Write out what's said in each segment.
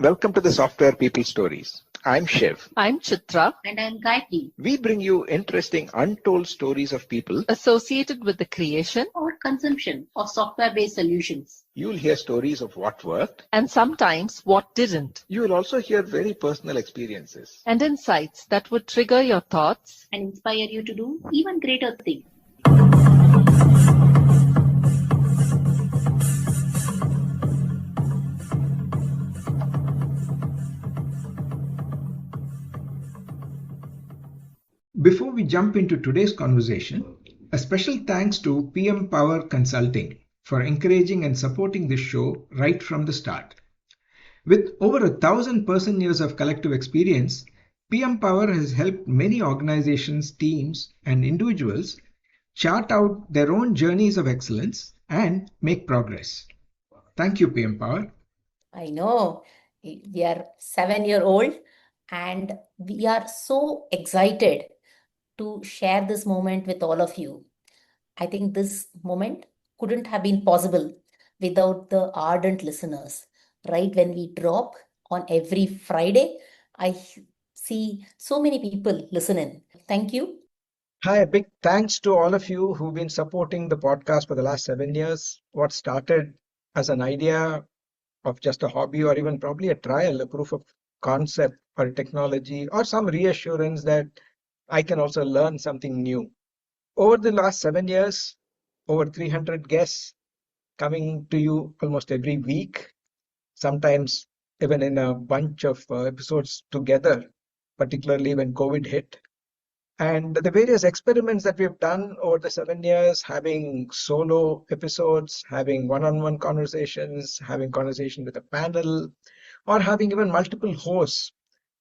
Welcome to the Software People Stories. I'm Shiv. I'm Chitra. And I'm Gayatri. We bring you interesting, untold stories of people Associated with the creation Or consumption of software-based solutions. You'll hear stories of what worked, and sometimes what didn't, you will also hear very personal experiences. and insights that would trigger your thoughts And inspire you to do even greater things. Before we jump into today's conversation, a special thanks to PM Power Consulting for encouraging and supporting this show right from the start. With over 1,000 person-years of collective experience, PM Power has helped many organizations, teams, and individuals chart out their own journeys of excellence and make progress. Thank you, PM Power. I know we are 7-year-old and we are so excited to share this moment with all of you. I think this moment couldn't have been possible without the ardent listeners. Right when we drop on every Friday, I see so many people listening. Thank you. Hi, a big thanks to all of you who've been supporting the podcast for the last 7 years. What started as an idea of just a hobby or even probably a trial, a proof of concept or a technology or some reassurance that I can also learn something new. Over the last 7 years, over 300 guests coming to you almost every week, sometimes even in a bunch of episodes together, particularly when COVID hit. And the various experiments that we've done over the 7 years, having solo episodes, having one-on-one conversations, having conversation with a panel, or having even multiple hosts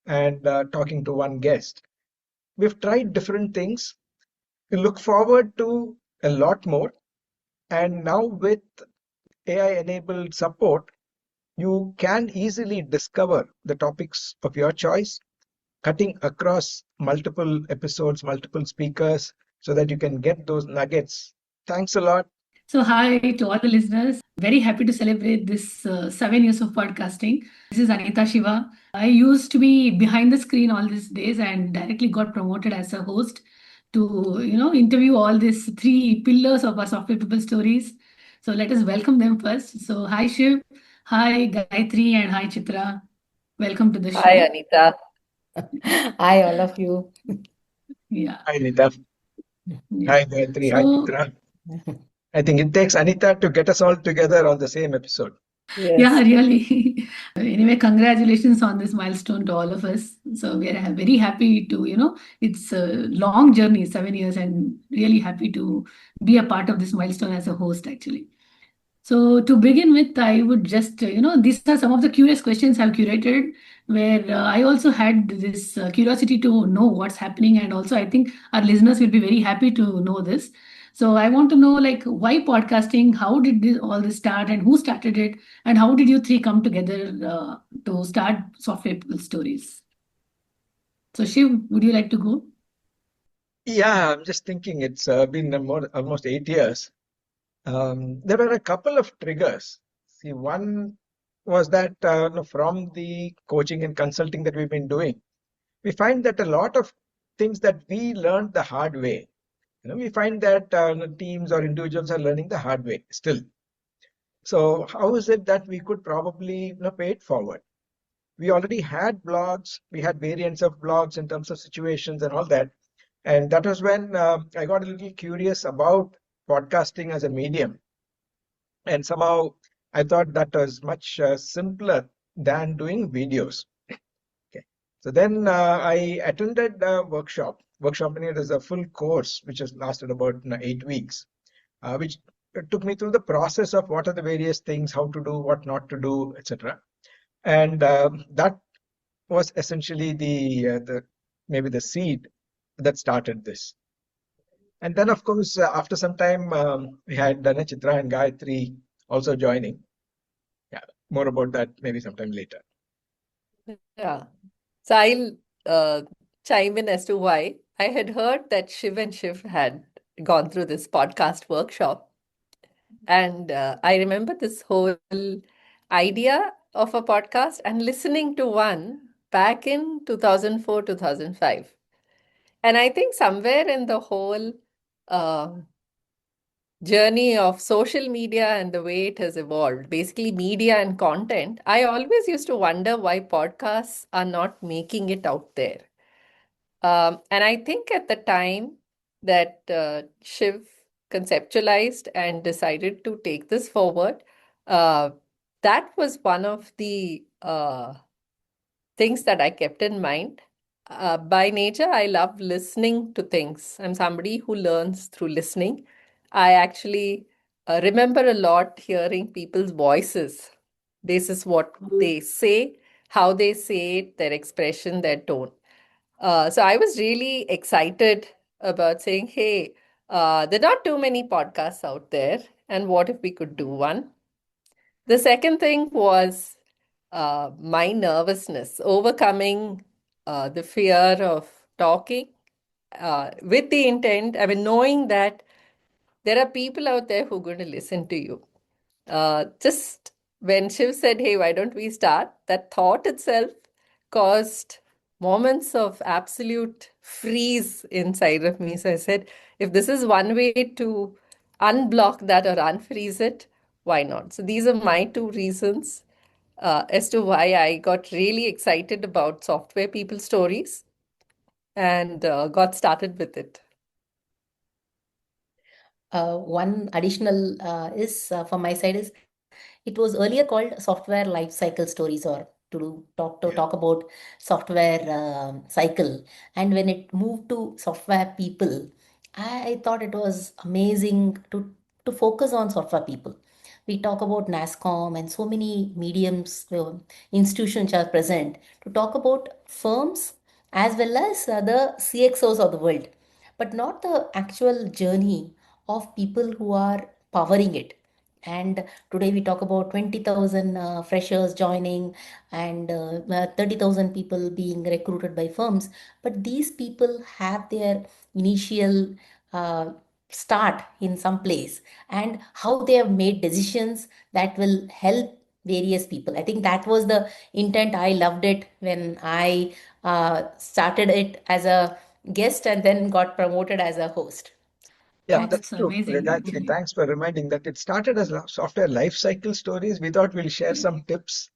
and talking to one guest. We've tried different things. We look forward to a lot more. And now with AI-enabled support, you can easily discover the topics of your choice, cutting across multiple episodes, multiple speakers, so that you can get those nuggets. Thanks a lot. So, hi to all the listeners. Very happy to celebrate this 7 years of podcasting. This is Anita Shiva. I used to be behind the screen all these days and directly got promoted as a host to, interview all these three pillars of our software people stories. So, let us welcome them first. So, hi Shiv, hi Gayatri, and hi Chitra. Welcome to the show. Hi, Anita. Hi, all of you. Yeah. Hi, Anita. Yeah. Hi, Gayatri. Hi, So, Chitra. I think it takes Anita to get us all together on the same episode. yeah, really. Anyway, congratulations on this milestone to all of us. So we are very happy to, it's a long journey, 7 years, and really happy to be a part of this milestone as a host, actually. So to begin with, I would just, these are some of the curious questions I've curated, where I also had this curiosity to know what's happening. And also, I think our listeners will be very happy to know this. So I want to know, like, why podcasting? How did all this start, and who started it? And how did you three come together to start Software People Stories? So Shiv, would you like to go? Yeah, I'm just thinking it's been almost 8 years. There were a couple of triggers. See, one was that from the coaching and consulting that we've been doing, we find that a lot of things that we learned the hard way, we find that teams or individuals are learning the hard way still. So how is it that we could probably pay it forward? We already had blogs, we had variants of blogs in terms of situations and all that. And that was when I got a little curious about podcasting as a medium. And somehow I thought that was much simpler than doing videos. Okay. So then I attended a workshop. Workshop meaning it is a full course which has lasted about 8 weeks, which took me through the process of what are the various things, how to do, what not to do, etc. And that was essentially the maybe the seed that started this. And then, of course, after some time, we had Chitra and Gayatri also joining. Yeah, more about that maybe sometime later. Yeah. So I'll chime in as to why. I had heard that Shiv and Shiv had gone through this podcast workshop. And I remember this whole idea of a podcast and listening to one back in 2004, 2005. And I think somewhere in the whole uh, journey of social media and the way it has evolved, basically media and content, I always used to wonder why podcasts are not making it out there. And I think at the time that Shiv conceptualized and decided to take this forward, uh, that was one of the things that I kept in mind. By nature, I love listening to things. I'm somebody who learns through listening. I actually remember a lot hearing people's voices. This is what they say, how they say it, their expression, their tone. So I was really excited about saying, hey, there are not too many podcasts out there, and what if we could do one? The second thing was my nervousness, overcoming the fear of talking with the intent, I mean, knowing that there are people out there who are going to listen to you. Just when Shiv said, hey, why don't we start? That thought itself caused moments of absolute freeze inside of me. So I said, if this is one way to unblock that or unfreeze it, why not? So these are my two reasons as to why I got really excited about software people stories and got started with it. One additional is from my side is it was earlier called software life cycle stories or talk about software cycle. And when it moved to software people, I thought it was amazing to focus on software people. We talk about NASCOM and so many mediums, institutions are present to talk about firms as well as the CXOs of the world, but not the actual journey of people who are powering it. And today we talk about 20,000 freshers joining and 30,000 people being recruited by firms. But these people have their initial uh, start in some place and how they have made decisions that will help various people. I think that was the intent. I loved it when I started it as a guest and then got promoted as a host. Yeah, That's that's That's true. amazing. Gayatri, thanks for reminding that it started as software life cycle stories. We thought we'll share some tips.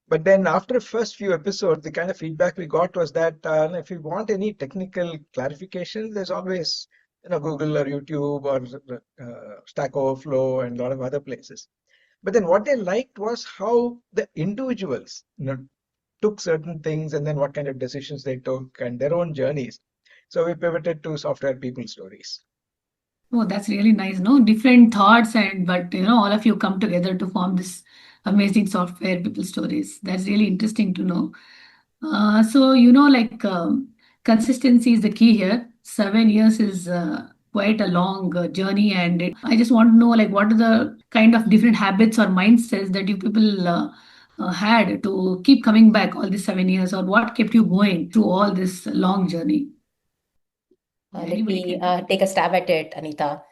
But then after the first few episodes, the kind of feedback we got was that if you want any technical clarification, there's always Google or YouTube or Stack Overflow and a lot of other places. But then what they liked was how the individuals took certain things and then what kind of decisions they took and their own journeys. So we pivoted to software people stories. Oh, that's really nice. No, different thoughts and but all of you come together to form this amazing software people stories. That's really interesting to know. So like consistency is the key here. 7 years is quite a long journey, and I just want to know like what are the kind of different habits or mindsets that you people had to keep coming back all these 7 years, or what kept you going through all this long journey? Yeah, Let anybody me can. take a stab at it, Anita.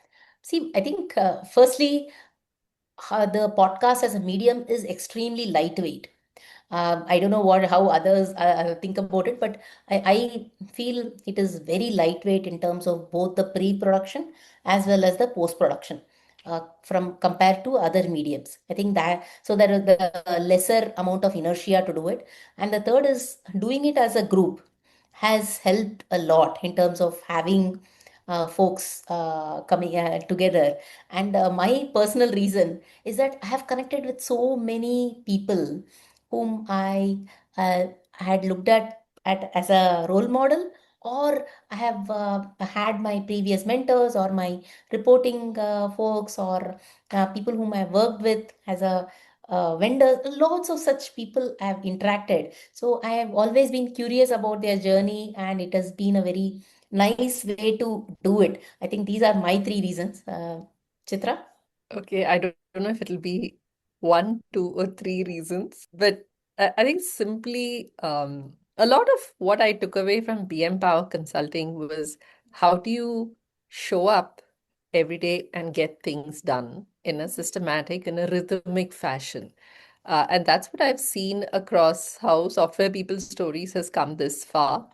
See, I think firstly, the podcast as a medium is extremely lightweight. I don't know how others think about it, but I feel it is very lightweight in terms of both the pre-production as well as the post-production. From compared to other mediums, I think that so there is the lesser amount of inertia to do it, and the third is doing it as a group has helped a lot in terms of having folks coming together. And my personal reason is that I have connected with so many people whom I had looked at as a role model, or I have had my previous mentors or my reporting folks or people whom I worked with as a vendors. Lots of such people I have interacted. So I have always been curious about their journey, and it has been a very nice way to do it. I think these are my three reasons. Chitra? Okay, I don't know if it'll be one, two, or three reasons, but I think simply a lot of what I took away from BM Power Consulting was how do you show up every day and get things done in a systematic, in a rhythmic fashion. And that's what I've seen across how Software People Stories has come this far.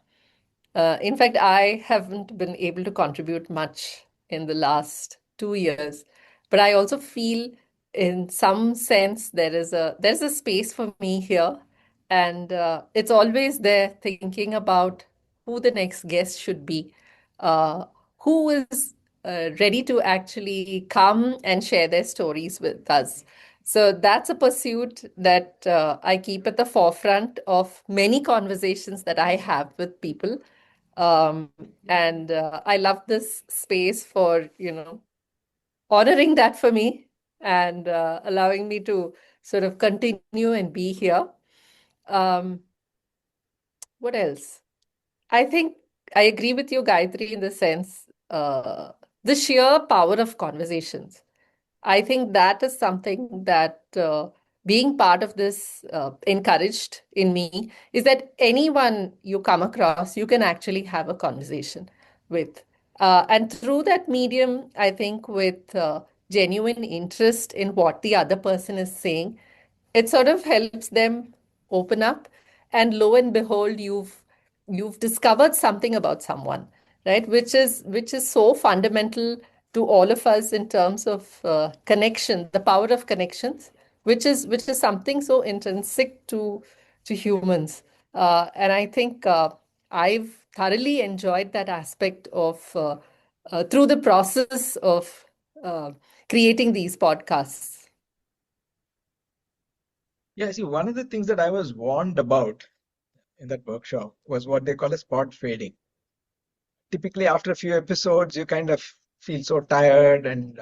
In fact, I haven't been able to contribute much in the last 2 years, but I also feel, in some sense, there's a space for me here, and it's always there thinking about who the next guest should be, uh, who is ready to actually come and share their stories with us. So that's a pursuit that I keep at the forefront of many conversations that I have with people. Um, and I love this space for, honoring that for me and allowing me to sort of continue and be here. Um, what else? I think I agree with you, Gayatri, in the sense, the sheer power of conversations. I think that is something that being part of this encouraged in me, is that anyone you come across, you can actually have a conversation with. And through that medium, I think with genuine interest in what the other person is saying, it sort of helps them open up. And lo and behold, you've discovered something about someone, right? Which is so fundamental to all of us in terms of connection, the power of connections, which is something so intrinsic to humans. And I think I've thoroughly enjoyed that aspect of through the process of uh, creating these podcasts. Yeah, see, one of the things that I was warned about in that workshop was what they call a spot fading. Typically, after a few episodes, you kind of feel so tired and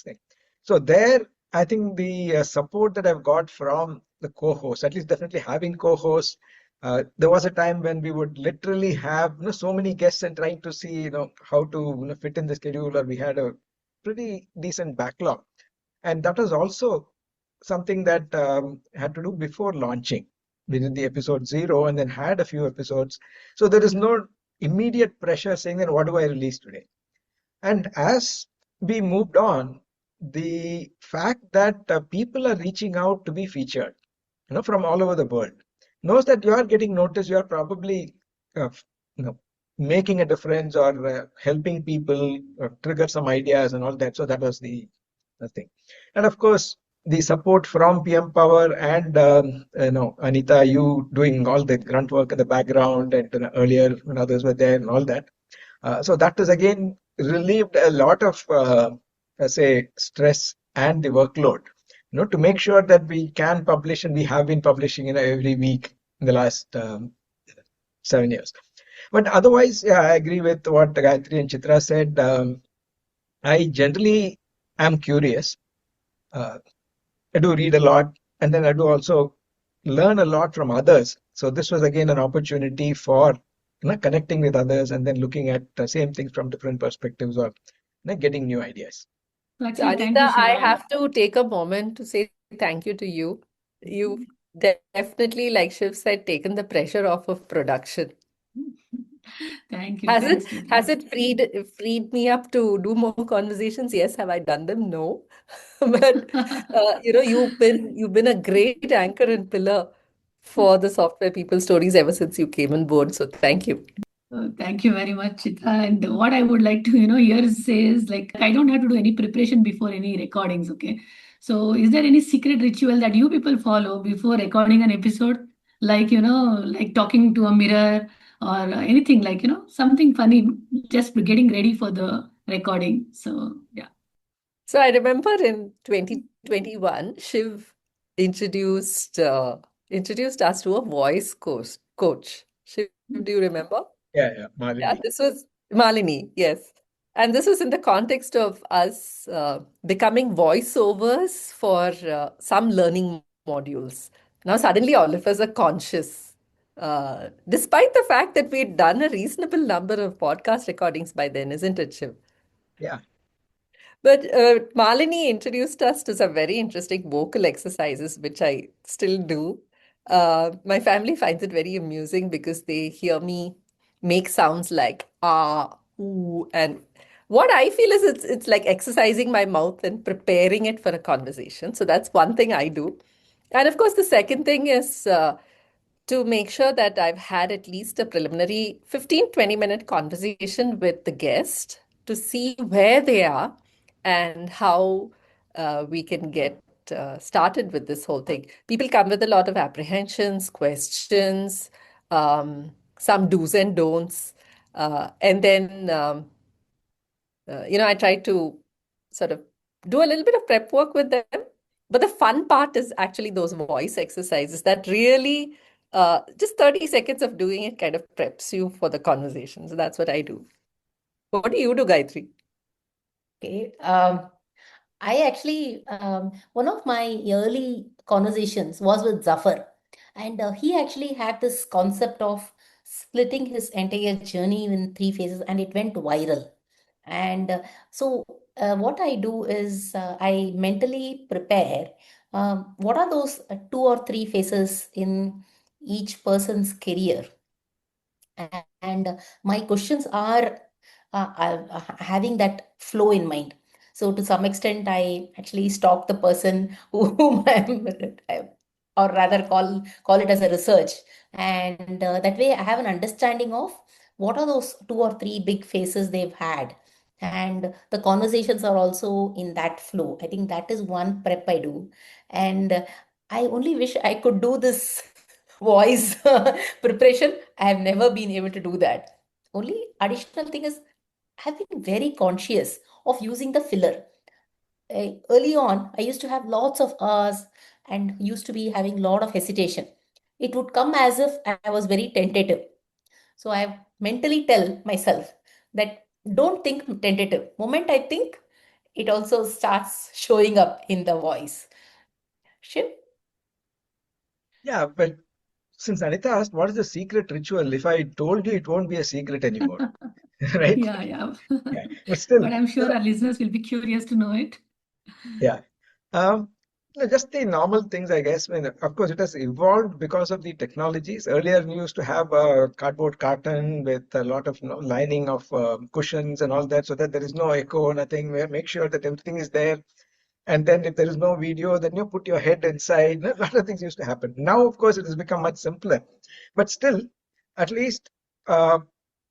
thing. So there, I think the support that I've got from the co-host, at least definitely having co-hosts, there was a time when we would literally have so many guests and trying to see how to fit in the schedule, or we had a pretty decent backlog. And that was also something that had to do before launching. We did the episode 0 and then had a few episodes. So there is no immediate pressure saying that what do I release today? And as we moved on, the fact that people are reaching out to be featured, from all over the world, knows that you are getting noticed, you are probably, uh, you know, making a difference, or helping people trigger some ideas and all that. So that was the thing. And of course, the support from PM Power and Anita, you doing all the grunt work in the background, and earlier when others were there and all that. So that has again relieved a lot of, say, stress and the workload, to make sure that we can publish, and we have been publishing, every week in the last 7 years. But otherwise, yeah, I agree with what Gayatri and Chitra said. I generally am curious. I do read a lot, and then I do also learn a lot from others. So this was again an opportunity for connecting with others, and then looking at the same things from different perspectives, or getting new ideas. So So, actually, thank Anita, you, I Shiva. have to take a moment to say thank you to you. You've definitely, like Shiv said, taken the pressure off of production. Thank you. Has Thanks, it Chitra. has it freed me up to do more conversations? Yes. Have I done them? No. But you've been a great anchor and pillar for the Software People Stories ever since you came on board. So thank you. Thank you very much, Chitra. And what I would like to, here say is, like, I don't have to do any preparation before any recordings, okay? So is there any secret ritual that you people follow before recording an episode? Like, like talking to a mirror, or anything, like, something funny, just getting ready for the recording. So yeah. So I remember in 2021, Shiv introduced introduced us to a voice coach. Shiv, do you remember? Yeah, yeah, Yeah, Malini. this was Malini, yes. And this was in the context of us becoming voiceovers for some learning modules. Now, suddenly, all of us are conscious, despite the fact that we'd done a reasonable number of podcast recordings by then, isn't it, Shiv? Yeah, But Malini introduced us to some very interesting vocal exercises, which I still do. My family finds it very amusing because they hear me make sounds like ah, ooh, and what I feel is it's like exercising my mouth and preparing it for a conversation. So that's one thing I do. And of course, the second thing is to make sure that I've had at least a preliminary 15-20 minute conversation with the guest to see where they are and how we can get started with this whole thing. People come with a lot of apprehensions, questions, some do's and don'ts. And then, I try to sort of do a little bit of prep work with them. But the fun part is actually those voice exercises that really just 30 seconds of doing it kind of preps you for the conversation. So that's what I do. What do you do, Gayatri? Okay. I actually, one of my early conversations was with Zafar, and he actually had this concept of splitting his entire journey in three phases, and it went viral. And what I do is I mentally prepare what are those two or three phases in each person's career, and my questions are having that flow in mind. So to some extent, I actually stalk the person whom or rather call it as a research, and that way I have an understanding of what are those two or three big phases they've had, and the conversations are also in that flow. I think that is one prep I do, and I only wish I could do this voice preparation. I have never been able to do that. Only additional thing is I've been very conscious of using the filler. Early on, I used to have lots of hours and used to be having a lot of hesitation. It would come as if I was very tentative. So I mentally tell myself that don't think tentative. Moment I think, it also starts showing up in the voice. Shiv? Yeah, but since Anita asked, what is the secret ritual? If I told you, it won't be a secret anymore, right? Yeah. Yeah, but still, But I'm sure our listeners will be curious to know it. yeah. Um, no, just the normal things, I guess. When, of course, it has evolved because of the technologies. Earlier, we used to have a cardboard carton with a lot of lining of cushions and all that, so that there is no echo, nothing. We make sure that everything is there. And then if there is no video, then you put your head inside. A lot of things used to happen. Now, of course, it has become much simpler. But still, at least uh,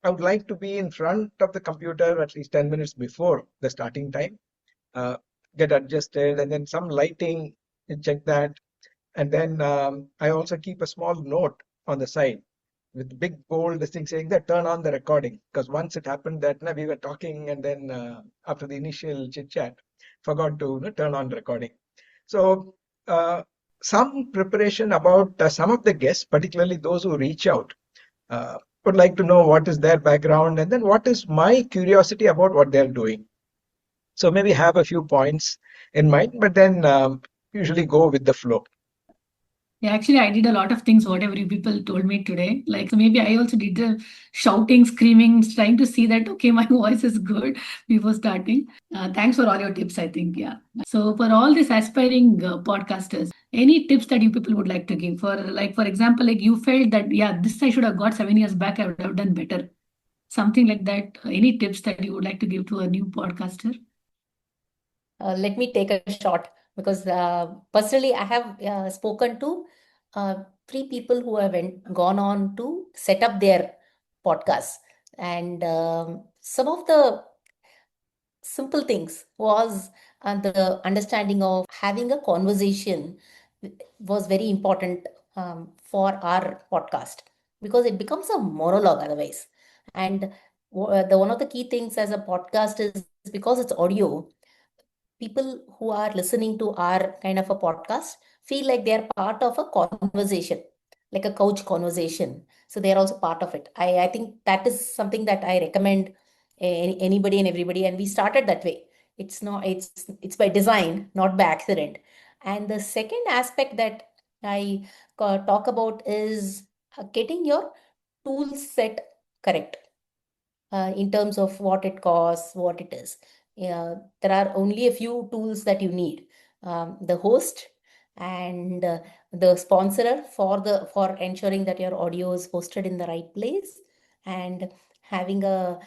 I would like to be in front of the computer at least 10 minutes before the starting time, uh, get adjusted, and then some lighting, check that. And then I also keep a small note on the side with big bold this thing saying that turn on the recording. Because once it happened that we were talking and then after the initial chit chat, forgot to turn on recording. So some preparation about some of the guests, particularly those who reach out, would like to know what is their background and then what is my curiosity about what they're doing. So maybe have a few points in mind, but then usually go with the flow. Yeah, actually, I did a lot of things, whatever you people told me today. Like, so maybe I also did the shouting, screaming, trying to see that, okay, my voice is good before starting. Thanks for all your tips, I think. Yeah. So, for all these aspiring podcasters, any tips that you people would like to give? For example, like you felt that, yeah, this I should have got 7 years back, I would have done better. Something like that. Any tips that you would like to give to a new podcaster? Let me take a shot because personally, I have spoken to three people who have gone on to set up their podcasts. And some of the simple things was the understanding of having a conversation was very important for our podcast because it becomes a monologue otherwise. And the one of the key things as a podcast is because it's audio, people who are listening to our kind of a podcast feel like they're part of a conversation, like a couch conversation. So they're also part of it. I think that is something that I recommend anybody and everybody. And we started that way. It's not, it's by design, not by accident. And the second aspect that I talk about is getting your tool set correct in terms of what it costs, what it is. There are only a few tools that you need. The host and the sponsorer for ensuring that your audio is hosted in the right place, and having a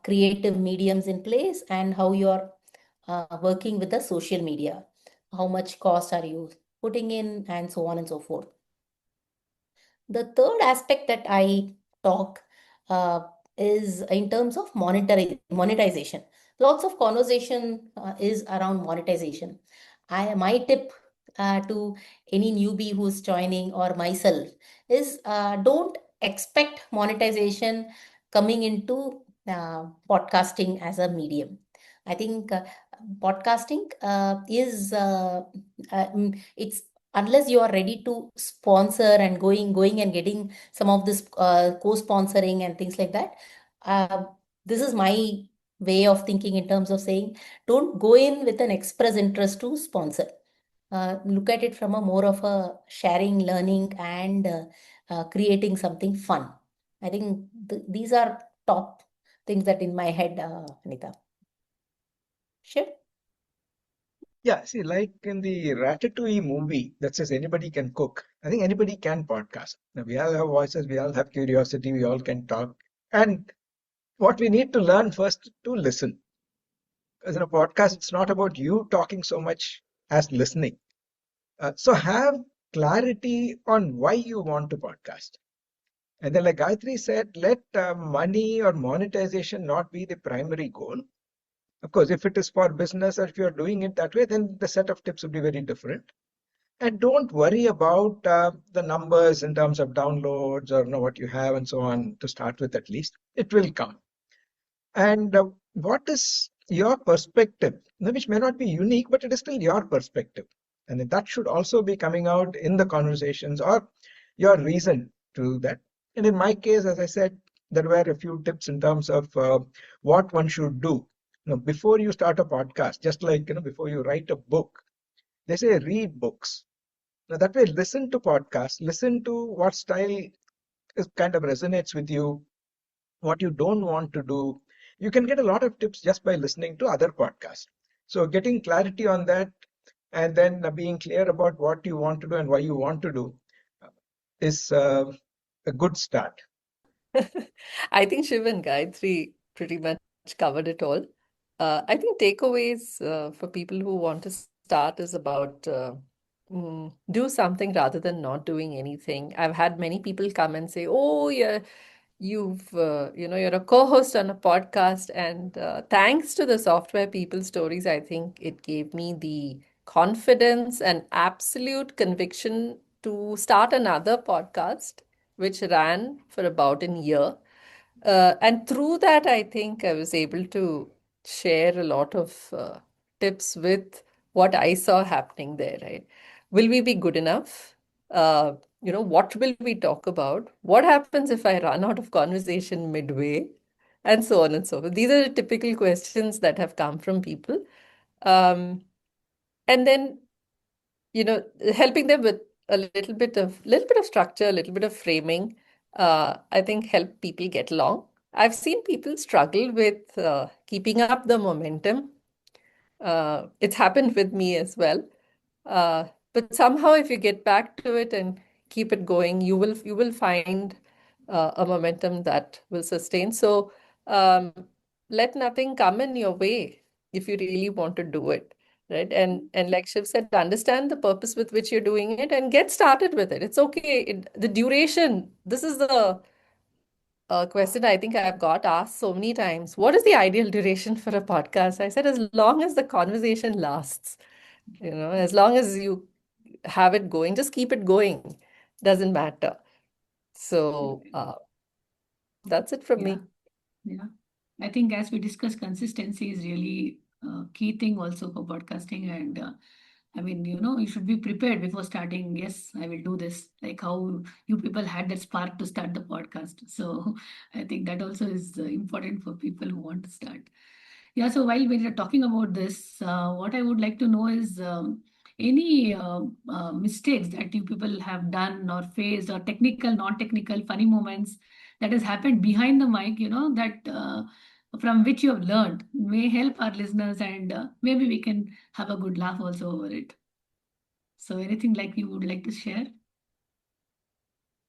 creative mediums in place, and how you're working with the social media. How much cost are you putting in, and so on and so forth. The third aspect that I talk uh, is in terms of monetization. Lots of conversation is around monetization. My tip to any newbie who's joining or myself is don't expect monetization coming into podcasting as a medium. I think podcasting is it's unless you are ready to sponsor and going and getting some of this co-sponsoring and things like that. uh, this is my way of thinking in terms of saying don't go in with an express interest to sponsor. Look at it from a more of a sharing, learning, and creating something fun. I think these are top things that in my head, Anita. Shiv? Yeah, see, like in the Ratatouille movie that says anybody can cook, I think anybody can podcast. Now, we all have voices, we all have curiosity, we all can talk. And what we need to learn first to listen. Because in a podcast, it's not about you talking so much as listening. So have clarity on why you want to podcast. And then, like Gayatri said, let money or monetization not be the primary goal. Of course, if it is for business or if you're doing it that way, then the set of tips would be very different. And don't worry about the numbers in terms of downloads or know what you have and so on to start with, at least. It will come. And what is your perspective, which may not be unique, but it is still your perspective. And that should also be coming out in the conversations or your reason to that. And in my case, as I said, there were a few tips in terms of what one should do. Before you start a podcast, just like before you write a book, they say read books. Now that way, listen to podcasts, listen to what style kind of resonates with you, what you don't want to do. You can get a lot of tips just by listening to other podcasts. So getting clarity on that and then being clear about what you want to do and why you want to do is a good start. I think Shiv and Gayatri pretty much covered it all. I think takeaways for people who want to start is about do something rather than not doing anything. I've had many people come and say, "Oh, yeah, you're a co-host on a podcast," and thanks to the software people stories, I think it gave me the confidence and absolute conviction to start another podcast, which ran for about a year. And through that, I think I was able to share a lot of tips with what I saw happening there, right? Will we be good enough? What will we talk about? What happens if I run out of conversation midway? And so on and so forth. These are the typical questions that have come from people. Um, and then helping them with a little bit of structure, a little bit of framing, I think help people get along. I've seen people struggle with keeping up the momentum. It's happened with me as well. Uh, but somehow, if you get back to it and keep it going, you will find a momentum that will sustain. So um, let nothing come in your way if you really want to do it, right? And like Shiv said, understand the purpose with which you're doing it and get started with it. It's okay. The duration. This is the question I think I've got asked so many times. What is the ideal duration for a podcast? I said, as long as the conversation lasts, as long as you have it going, just keep it going. Doesn't matter. So that's it from Yeah, me. yeah. I think as we discussed, consistency is really a key thing also for podcasting. And I mean, you should be prepared before starting. Yes, I will do this. Like how you people had that spark to start the podcast. So I think that also is important for people who want to start. Yeah, so while we're talking about this, what I would like to know is any mistakes that you people have done or faced, or technical, non-technical, funny moments that has happened behind the mic, that from which you have learned may help our listeners, and maybe we can have a good laugh also over it. So anything like you would like to share?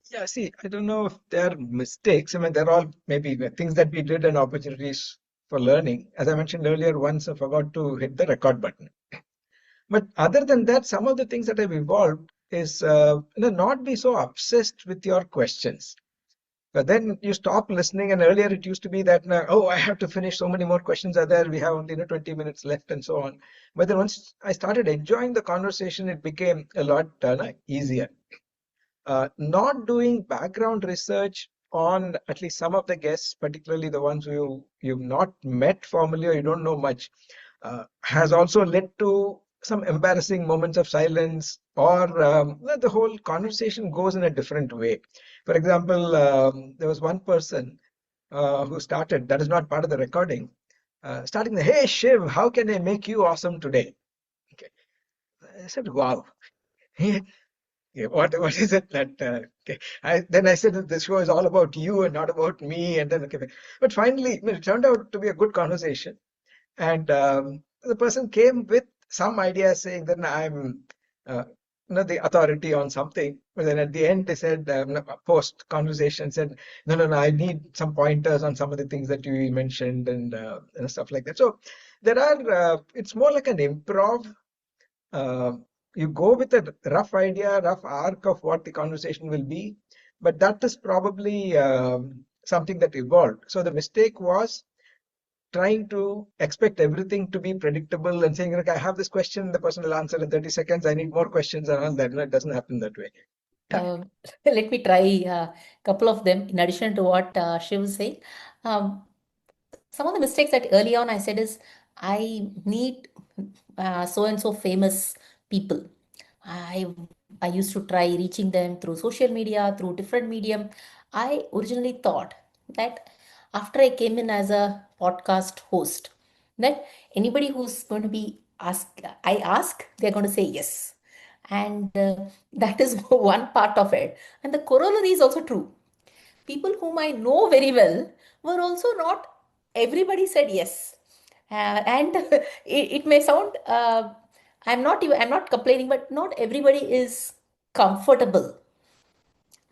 Yeah, see, I don't know if they're mistakes. I mean, they're all maybe things that we did and opportunities for learning. As I mentioned earlier, once I forgot to hit the record button. But other than that, some of the things that have evolved is not be so obsessed with your questions. But then you stop listening, and earlier it used to be that, oh, I have to finish, so many more questions are there, we have only 20 minutes left, and so on. But then once I started enjoying the conversation, it became a lot easier. Not doing background research on at least some of the guests, particularly the ones who you've not met formally or you don't know much, has also led to some embarrassing moments of silence, or the whole conversation goes in a different way. For example, there was one person who started, that is not part of the recording, starting the, "Hey Shiv, how can I make you awesome today?" Okay. I said, wow. Yeah, what is it that okay. Then I said that this show is all about you and not about me, and then okay, but finally it turned out to be a good conversation, and the person came with some idea saying that I'm the authority on something, but then at the end they said, post conversation said, no, I need some pointers on some of the things that you mentioned, and stuff like that. So there are it's more like an improv. uh, you go with a rough idea, rough arc of what the conversation will be, but that is probably something that evolved. So the mistake was trying to expect everything to be predictable and saying, like, I have this question, the person will answer in 30 seconds, I need more questions and all that. No, it doesn't happen that way. Yeah. Let me try a couple of them in addition to what Shiv was saying. Um, some of the mistakes that early on I said is I need so and so famous people. I I used to try reaching them through social media, through different medium. I originally thought that after I came in as a podcast host, that anybody who's going to be I ask, they're going to say yes. And that is one part of it. And the corollary is also true. People whom I know very well were also not, everybody said yes. And it may sound, I'm not complaining, but not everybody is comfortable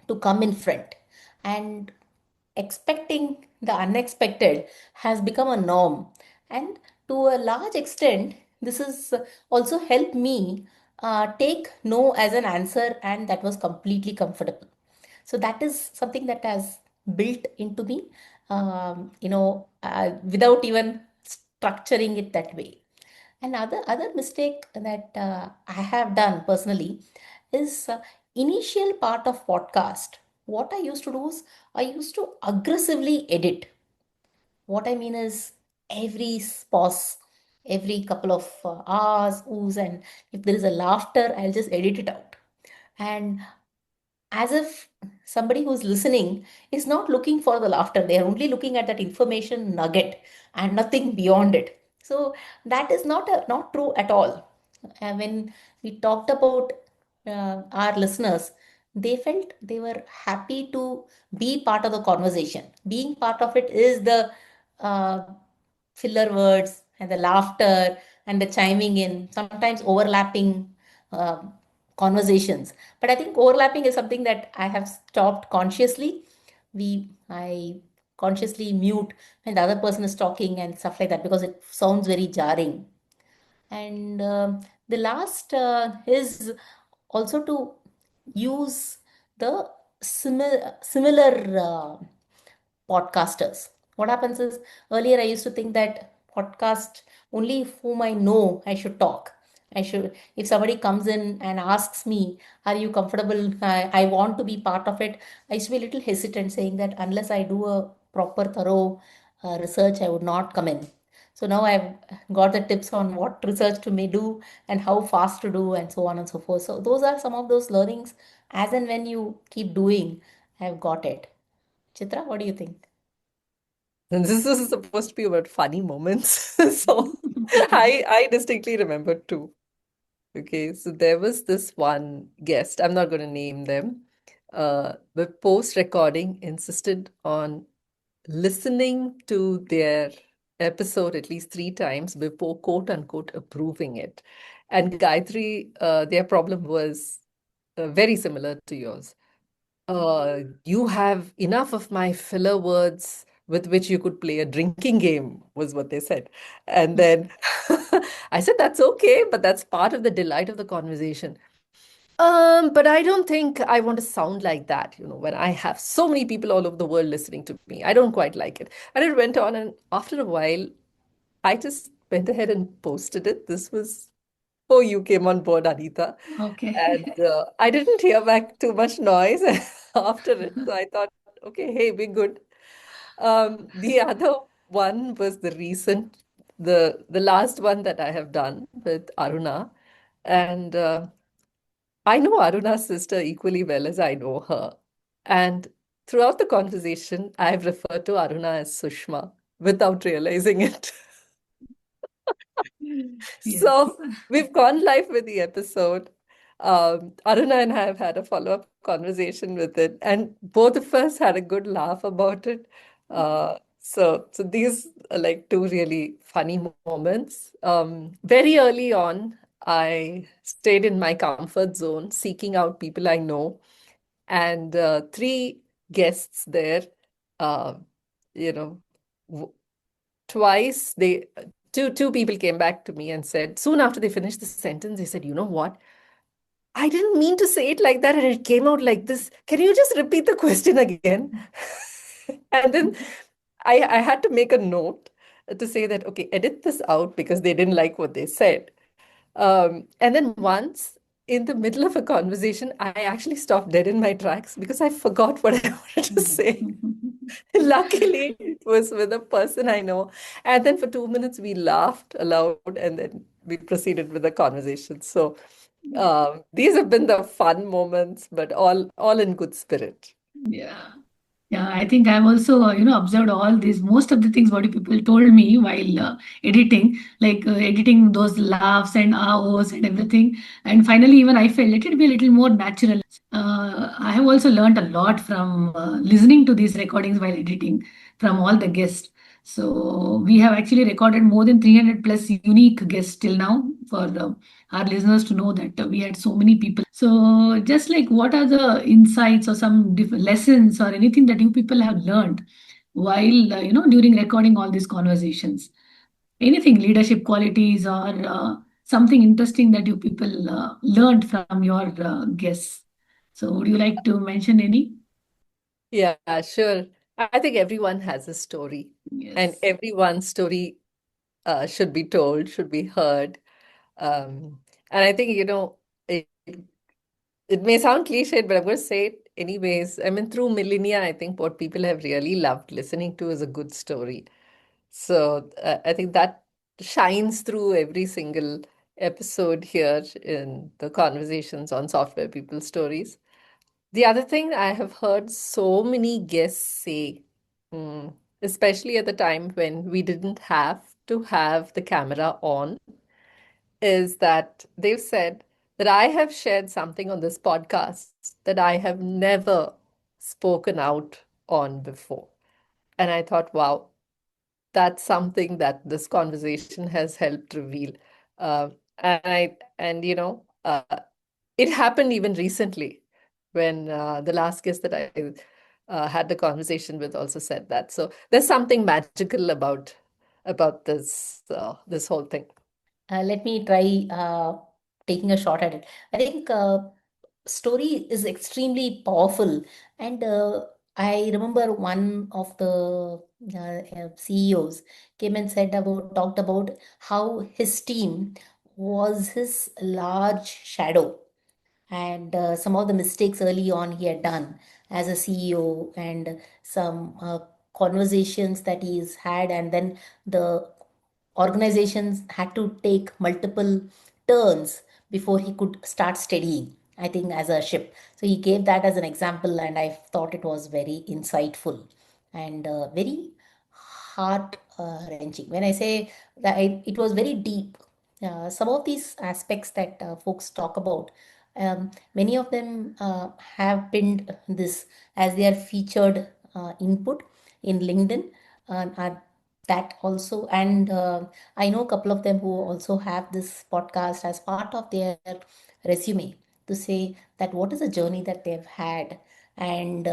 to come in front. And expecting the unexpected has become a norm. And to a large extent, this has also helped me take no as an answer, and that was completely comfortable. So that is something that has built into me, without even structuring it that way. Another mistake that I have done personally is initial part of podcast. What I used to do is I used to aggressively edit. What I mean is every pause, every couple of hours, oohs, and if there is a laughter, I'll just edit it out. And as if somebody who's listening is not looking for the laughter, they are only looking at that information nugget and nothing beyond it. So that is not true at all. When we talked about our listeners, they felt they were happy to be part of the conversation. Being part of it is the uh, filler words and the laughter and the chiming in, sometimes overlapping uh, conversations. But I think overlapping is something that I have stopped consciously. I consciously mute when the other person is talking and stuff like that because it sounds very jarring. And the last is also to use the similar podcasters. What happens is earlier I used to think that podcast only whom I know I should talk. I should, if somebody comes in and asks me, are you comfortable? I want to be part of it. I used to be a little hesitant saying that unless I do a proper, thorough research, I would not come in. So now I've got the tips on what research to may do and how fast to do and so on and so forth. So those are some of those learnings. As and when you keep doing, I've got it. Chitra, what do you think? And this is supposed to be about funny moments. So I distinctly remember too. Okay, so there was this one guest, I'm not going to name them, but post recording insisted on listening to their episode at least 3 times before quote unquote approving it. And Gayatri, their problem was very similar to yours. You have enough of my filler words. with which you could play a drinking game, was what they said. And then I said, that's okay, but that's part of the delight of the conversation. But I don't think I want to sound like that, when I have so many people all over the world listening to me. I don't quite like it. And it went on, and after a while, I just went ahead and posted it. This was before you came on board, Anita. Okay. And I didn't hear back too much noise after it. So I thought, okay, hey, we're good. The other one was the last one that I have done with Aruna. And I know Aruna's sister equally well as I know her. And throughout the conversation, I've referred to Aruna as Sushma without realizing it. Yes. So we've gone live with the episode. Aruna and I have had a follow-up conversation with it, and both of us had a good laugh about it. So these are like two really funny moments. Very early on, I stayed in my comfort zone, seeking out people I know, and three guests there, uh, you know, w- twice two people came back to me and said, soon after they finished the sentence, they said, you know what? I didn't mean to say it like that, and it came out like this. Can you just repeat the question again? And then I had to make a note to say that, okay, edit this out because they didn't like what they said. And then once in the middle of a conversation, I actually stopped dead in my tracks because I forgot what I wanted to say. Luckily, it was with a person I know. And then for 2 minutes, we laughed aloud and then we proceeded with the conversation. So these have been the fun moments, but all in good spirit. Yeah. Yeah, I think I've also, observed all these, most of the things what people told me while editing, like editing those laughs and ahs and everything. And finally, even I felt let it be a little more natural. I have also learned a lot from listening to these recordings while editing from all the guests. So we have actually recorded more than 300 plus unique guests till now for our listeners to know that we had so many people. So just like what are the insights or some lessons or anything that you people have learned while during recording all these conversations? Anything leadership qualities or something interesting that you people learned from your guests. So would you like to mention any? Yeah, sure. I think everyone has a story, and Yes. everyone's story should be told, should be heard. And I think, it may sound cliched, but I'm going to say it anyways. I mean, through millennia, I think what people have really loved listening to is a good story. So I think that shines through every single episode here in the conversations on software people stories. The other thing I have heard so many guests say, especially at the time when we didn't have to have the camera on, is that they've said that I have shared something on this podcast that I have never spoken out on before. And I thought, wow, that's something that this conversation has helped reveal. And it happened even recently when the last guest that I had the conversation with also said that. So there's something magical about this whole thing. Let me try taking a shot at it. I think story is extremely powerful, and I remember one of the CEOs came and talked about how his team was his large shadow, and some of the mistakes early on he had done as a CEO, and some conversations that he's had, and then the organizations had to take multiple turns before he could start steadying, I think, as a ship. So he gave that as an example, and I thought it was very insightful and very heart wrenching. When I say that, it was very deep. Some of these aspects that folks talk about, many of them have pinned this as their featured input in LinkedIn. That also, and I know a couple of them who also have this podcast as part of their resume, to say that what is the journey that they've had. And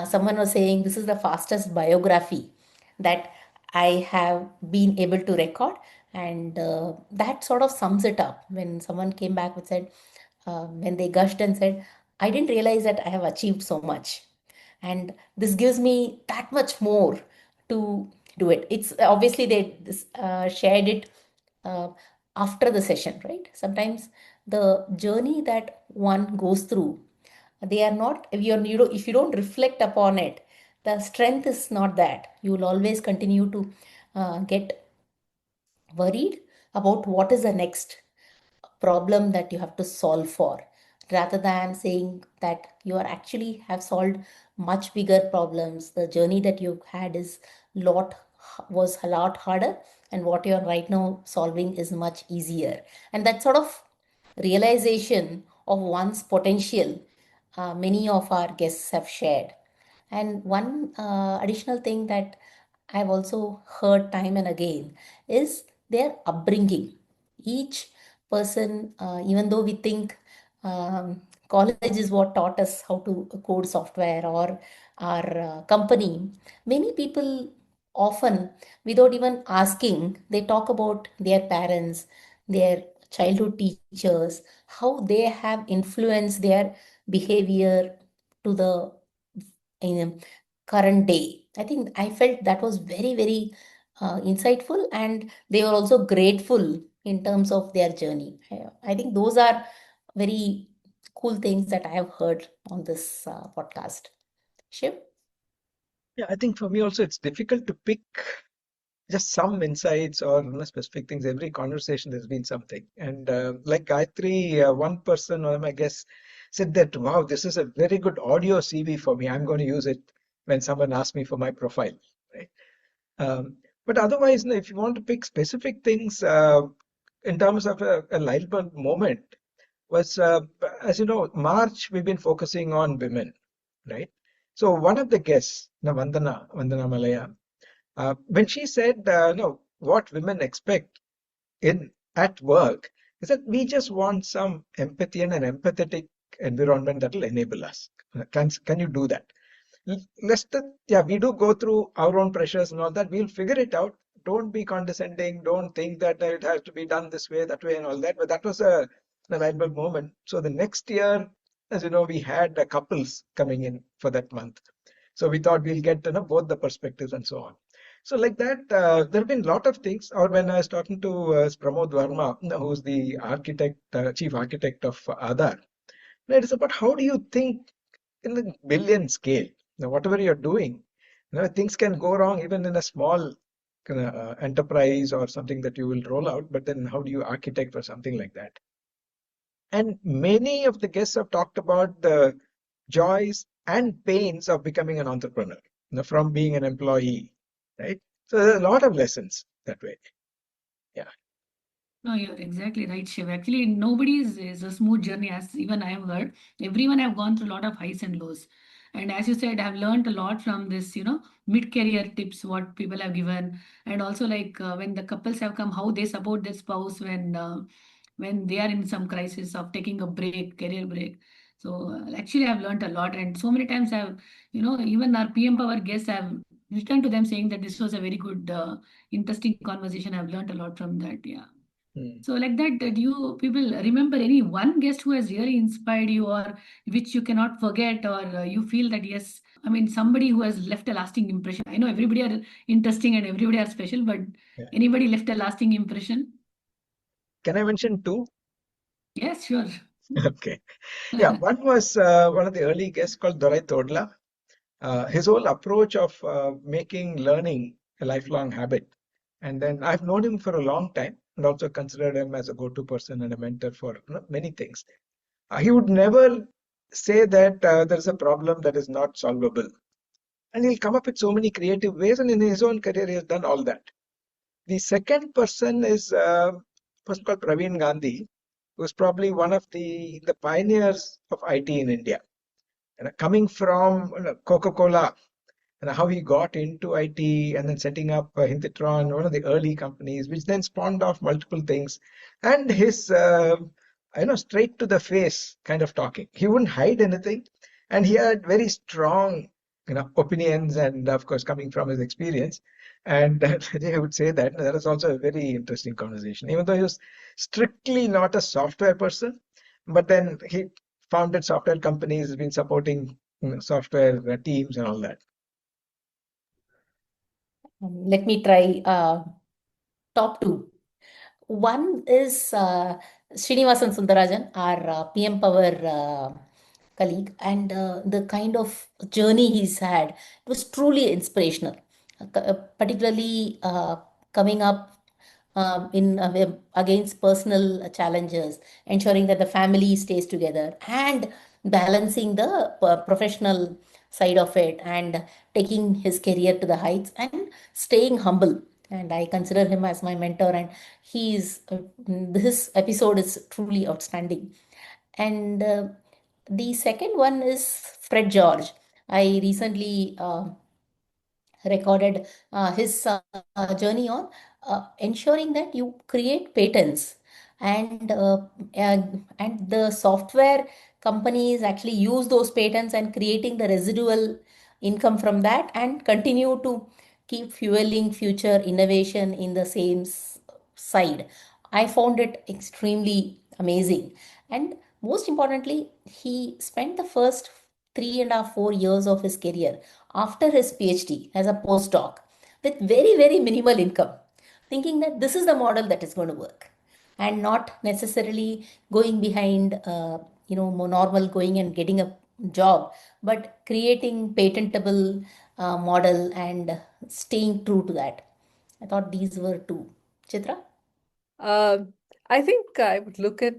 someone was saying this is the fastest biography that I have been able to record. And that sort of sums it up when someone came back and said, when they gushed and said, I didn't realize that I have achieved so much. And this gives me that much more to do it. It's obviously they shared it uh, after the session, right? Sometimes the journey that one goes through, they are not, if you don't reflect upon it, the strength is not that. You will always continue to get worried about what is the next problem that you have to solve for, rather than saying that you are actually have solved much bigger problems. The journey that you've had is lot was a lot harder, and what you're right now solving is much easier. And that sort of realization of one's potential, many of our guests have shared. And one additional thing that I've also heard time and again is their upbringing. Each person, even though we think college is what taught us how to code software, or our company, many people often, without even asking, they talk about their parents, their childhood teachers, how they have influenced their behavior to the in current day. I think I felt that was very, very insightful, and they were also grateful in terms of their journey. I think those are very cool things that I have heard on this podcast. Shiv? Yeah, I think for me also it's difficult to pick just some insights or specific things. Every conversation there's been something. And like Gayatri, one person, one of my guests, said that, wow, this is a very good audio CV for me. I'm going to use it when someone asks me for my profile, right? But otherwise, if you want to pick specific things in terms of a light bulb moment, was, as you know, March, we've been focusing on women, right? So one of the guests, Vandana Malaya, when she said, no, what women expect in at work is that we just want some empathy and an empathetic environment that will enable us. Can you do that? Yeah, we do go through our own pressures and all that. We'll figure it out. Don't be condescending. Don't think that it has to be done this way, that way, and all that. But that was a light bulb moment. So the next year, as you know, we had couples coming in for that month. So we thought we'll get both the perspectives and so on. So like that, there have been a lot of things. Or when I was talking to Pramod Verma, who's the architect, chief architect of Aadhaar, it's about how do you think in the billion scale. Now, whatever you're doing, things can go wrong even in a small enterprise or something that you will roll out. But then, how do you architect for something like that? And many of the guests have talked about the joys and pains of becoming an entrepreneur, from being an employee, right? So there are a lot of lessons that way. Yeah. No, you're exactly right, Shiv. Actually, nobody's is a smooth journey, as even I have heard. Everyone have gone through a lot of highs and lows. And as you said, I've learned a lot from this, mid-career tips, what people have given. And also like when the couples have come, how they support their spouse when they are in some crisis of taking a break, career break. So actually, I've learned a lot. And so many times I've, even our PM Power guests have written to them saying that this was a very good, interesting conversation. I've learned a lot from that. Yeah. So like that, do you people remember any one guest who has really inspired you, or which you cannot forget, or you feel that yes, I mean somebody who has left a lasting impression? I know everybody are interesting and everybody are special, but Yeah. anybody left a lasting impression? Can I mention two? Yes, sure. Okay. Yeah, one was one of the early guests called Dorai Todla. His whole approach of making learning a lifelong habit. And then I've known him for a long time and also considered him as a go-to person and a mentor for many things. He would never say that there's a problem that is not solvable. And he'll come up with so many creative ways, and in his own career, he has done all that. The second person is a person called Praveen Gandhi, who's probably one of the pioneers of IT in India. And coming from Coca-Cola, and how he got into IT and then setting up Hintitron, one of the early companies, which then spawned off multiple things. And his, straight to the face kind of talking. He wouldn't hide anything. And he had very strong opinions and of course coming from his experience. And I would say that that is also a very interesting conversation, even though he was strictly not a software person, but then he founded software companies, has been supporting software teams and all that. Let me try top two. One is Srinivasan Sundarajan, our PM Power colleague, and the kind of journey he's had, it was truly inspirational. Particularly coming up in against personal challenges, ensuring that the family stays together, and balancing the professional side of it, and taking his career to the heights, and staying humble. And I consider him as my mentor, and he's this episode is truly outstanding. And the second one is Fred George. I recently recorded his journey on ensuring that you create patents, and and the software companies actually use those patents and creating the residual income from that, and continue to keep fueling future innovation in the same side. I found it extremely amazing. And most importantly, he spent the first 3.5, 4 years of his career after his PhD as a postdoc with very, very minimal income, thinking that this is the model that is going to work, and not necessarily going behind, more normal going and getting a job, but creating patentable model and staying true to that. I thought these were two. Chitra? Uh, I think I would look at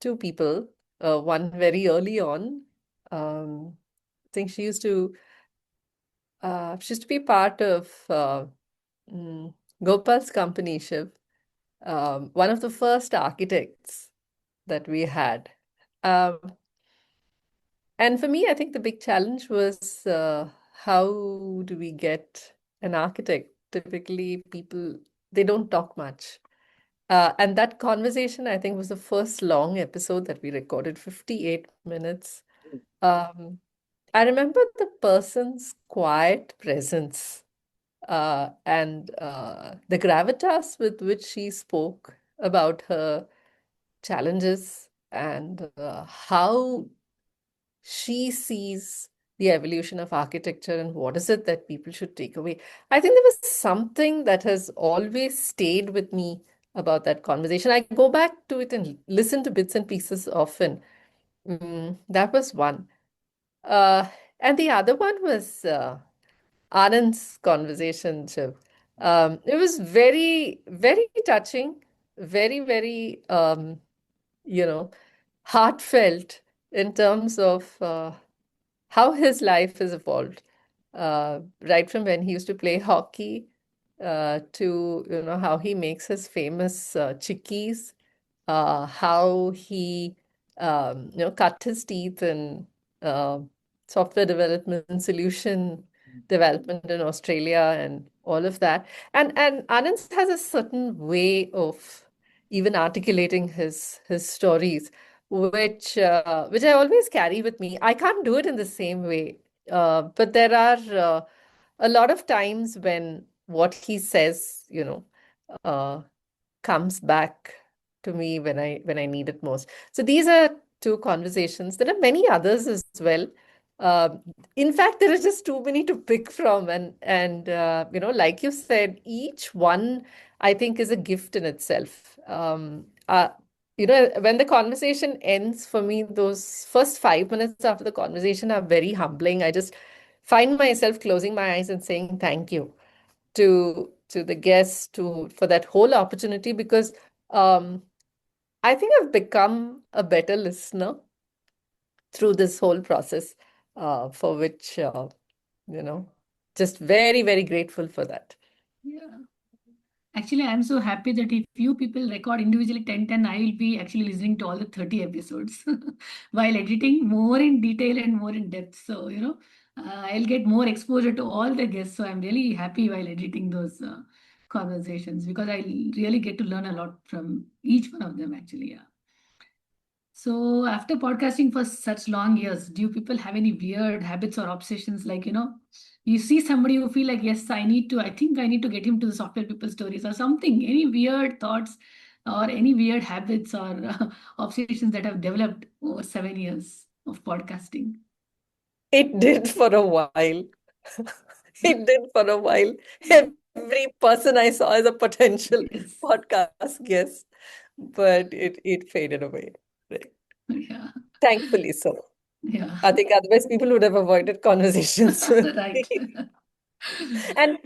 two people. One very early on. I think she used to be part of Gopal's company, Shiv. One of the first architects that we had. Um, and for me, I think the big challenge was how do we get an architect? Typically, people, they don't talk much. And that conversation, I think, was the first long episode that we recorded, 58 minutes. Um, I remember the person's quiet presence and the gravitas with which she spoke about her challenges and how she sees the evolution of architecture and what is it that people should take away. I think there was something that has always stayed with me about that conversation. I go back to it and listen to bits and pieces often. That was one. Uh, and the other one was Anand's conversation, Shiv. It was very, very touching, very, very, you know, heartfelt in terms of how his life has evolved, right from when he used to play hockey to how he makes his famous chickies, how he cut his teeth in uh, software development, solution development in Australia, and all of that. And Anand has a certain way of even articulating his stories, which I always carry with me. I can't do it in the same way, but there are a lot of times when what he says, uh, comes back to me when I need it most. So these are two conversations. There are many others as well. Uh, in fact, there are just too many to pick from, and like you said, each one I think is a gift in itself. When the conversation ends, for me, those first 5 minutes after the conversation are very humbling. I just find myself closing my eyes and saying thank you to the guests for that whole opportunity, because um, I think I've become a better listener through this whole process, for which you know just very, very grateful for that. Yeah. Actually, I'm so happy that if you people record individually 10, I will be actually listening to all the 30 episodes while editing more in detail and more in depth. So, I'll get more exposure to all the guests. So I'm really happy while editing those conversations, because I really get to learn a lot from each one of them, actually. Yeah. So after podcasting for such long years, do people have any weird habits or obsessions? Like, you see somebody who feel like, yes, I think I need to get him to the software people stories or something. Any weird thoughts or any weird habits or obsessions that have developed over 7 years of podcasting? It did for a while. It did for a while. Every person I saw as a potential Yes. podcast guest, but it faded away. Right. Yeah. Thankfully so. Yeah. I think otherwise people would have avoided conversations with Right. me. And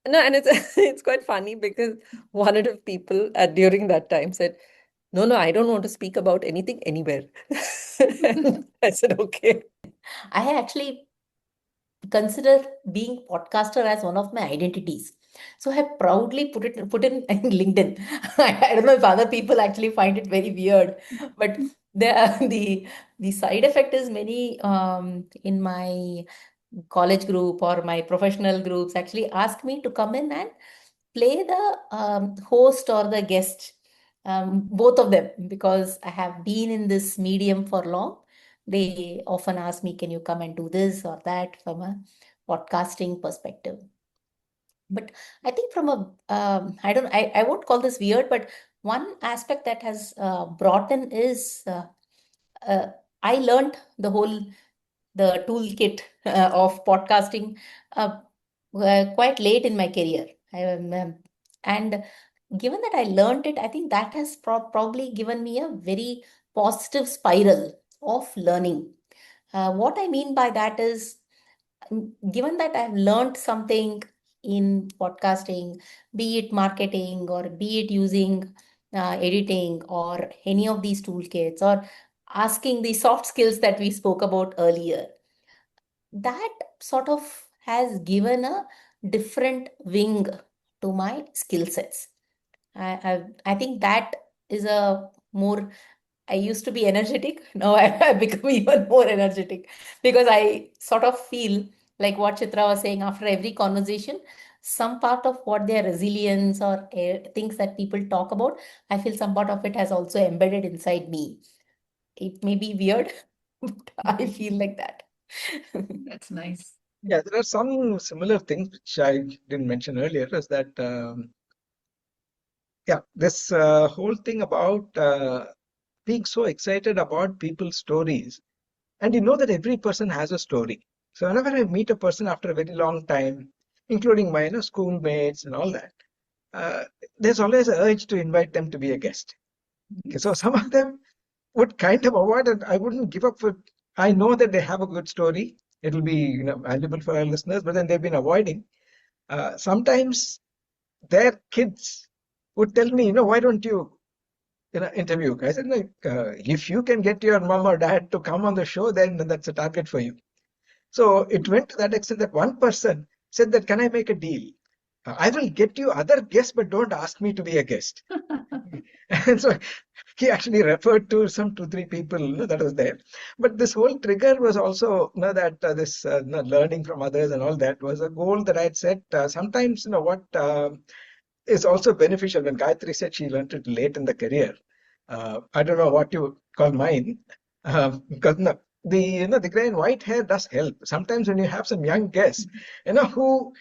no, and it's it's quite funny because one of the people during that time said, "No, no, I don't want to speak about anything anywhere." And I said, "Okay." I actually consider being podcaster as one of my identities. So I proudly put in in LinkedIn. I don't know if other people actually find it very weird, but the the side effect is many in my college group or my professional groups actually ask me to come in and play the host or the guest, both of them, because I have been in this medium for long. They often ask me, can you come and do this or that from a podcasting perspective? But I think from a, I won't call this weird, but one aspect that has brought in is uh, I learned the toolkit of podcasting uh, quite late in my career. And given that I learned it, I think that has probably given me a very positive spiral of learning. What I mean by that is, given that I've learned something in podcasting, be it marketing or be it using editing or any of these toolkits or asking the soft skills that we spoke about earlier, that sort of has given a different wing to my skill sets. I think that is a more, I used to be energetic. Now I've become even more energetic because I sort of feel like what Chitra was saying, after every conversation, some part of what their resilience or things that people talk about, I feel some part of it has also embedded inside me. It may be weird, but I feel like that. That's nice. Yeah, there are some similar things which I didn't mention earlier, is that yeah, this whole thing about being so excited about people's stories, and you know that every person has a story. So whenever I meet a person after a very long time, including my schoolmates and all that, uh, there's always an urge to invite them to be a guest. Okay, so some of them would kind of avoid it. I wouldn't give up for. I know that they have a good story. It'll be valuable for our listeners, but then they've been avoiding. Sometimes their kids would tell me, why don't you, interview? I said, like, if you can get your mom or dad to come on the show, then that's a target for you. So it went to that extent that one person said that, can I make a deal? I will get you other guests, but don't ask me to be a guest. And so he actually referred to some 2, 3 people that was there. But this whole trigger was also that this learning from others and all that was a goal that I had set. Sometimes what is also beneficial. When Gayatri said she learned it late in the career, I don't know what you call mine, because no, the gray and white hair does help. Sometimes when you have some young guests, who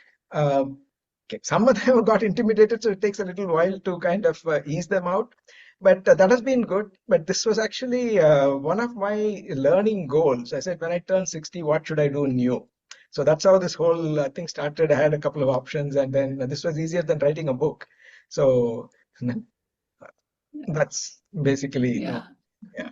okay, some of them got intimidated, so it takes a little while to kind of ease them out. But that has been good. But this was actually one of my learning goals. I said, when I turn 60, what should I do new? So that's how this whole thing started. I had a couple of options, and then this was easier than writing a book. So that's basically, Yeah. yeah.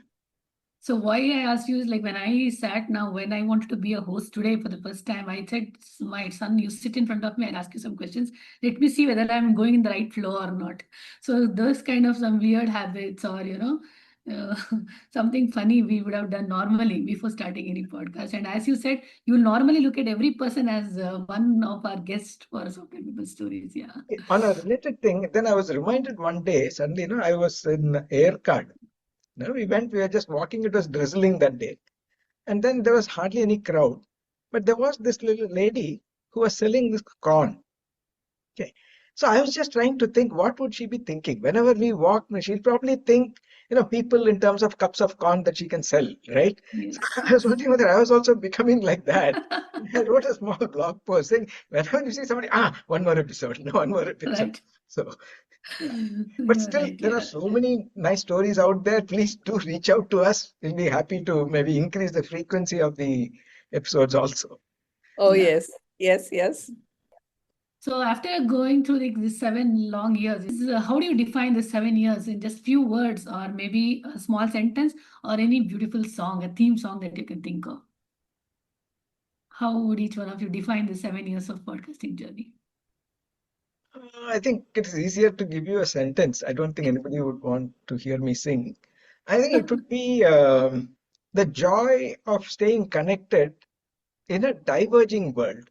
So why I asked you is like when I wanted to be a host today for the first time, I said, my son, you sit in front of me and ask you some questions. Let me see whether I'm going in the right flow or not. So those kind of some weird habits or, uh, something funny we would have done normally before starting any podcast. And as you said, you will normally look at every person as one of our guests for some people stories. Yeah. On a related thing, then I was reminded one day, suddenly, I was in air card. We were just walking, it was drizzling that day. And then there was hardly any crowd. But there was this little lady who was selling this corn. Okay. So I was just trying to think, what would she be thinking? Whenever we walk, she'll probably think, people in terms of cups of corn that she can sell, right? So Yes, I was yes. wondering whether I was also becoming like that. I wrote a small blog post saying, whenever you see somebody, one more episode, no, one more episode. Right. So, yeah. But You're still, right. there are Yeah. so many nice stories out there. Please do reach out to us. We'll be happy to maybe increase the frequency of the episodes also. Oh, Yeah. yes, yes, yes. So after going through the 7 long years, how do you define the 7 years in just few words, or maybe a small sentence, or any beautiful song, a theme song that you can think of? How would each one of you define the 7 years of podcasting journey? I think it is easier to give you a sentence. I don't think anybody would want to hear me sing. I think it would be the joy of staying connected in a diverging world.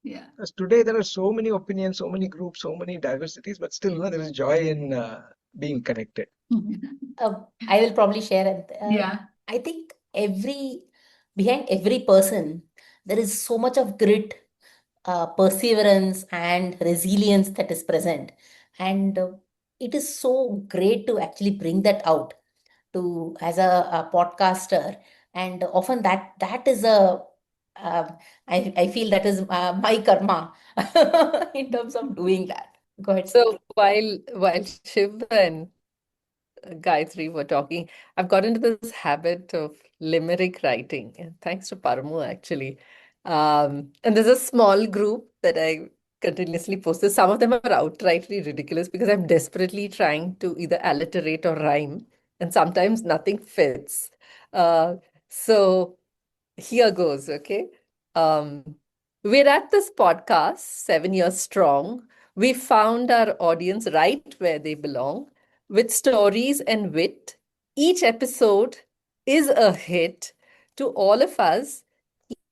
Yeah. Because today there are so many opinions, so many groups, so many diversities, but still, there is joy in being connected. I will probably share it. Yeah. I think behind every person, there is so much of grit, perseverance, and resilience that is present. And it is so great to actually bring that out to as a podcaster. And often that is uh, I feel that is my karma in terms of doing that. Go ahead, So Sakshi. while Shiv and Gayatri were talking, I've got into this habit of limerick writing, and thanks to Paramu actually. And there's a small group that I continuously post this. Some of them are outrightly ridiculous because I'm desperately trying to either alliterate or rhyme, and sometimes nothing fits. Uh, so here goes, okay? Um, we're at this podcast, 7 years strong. We found our audience right where they belong with stories and wit. Each episode is a hit to all of us,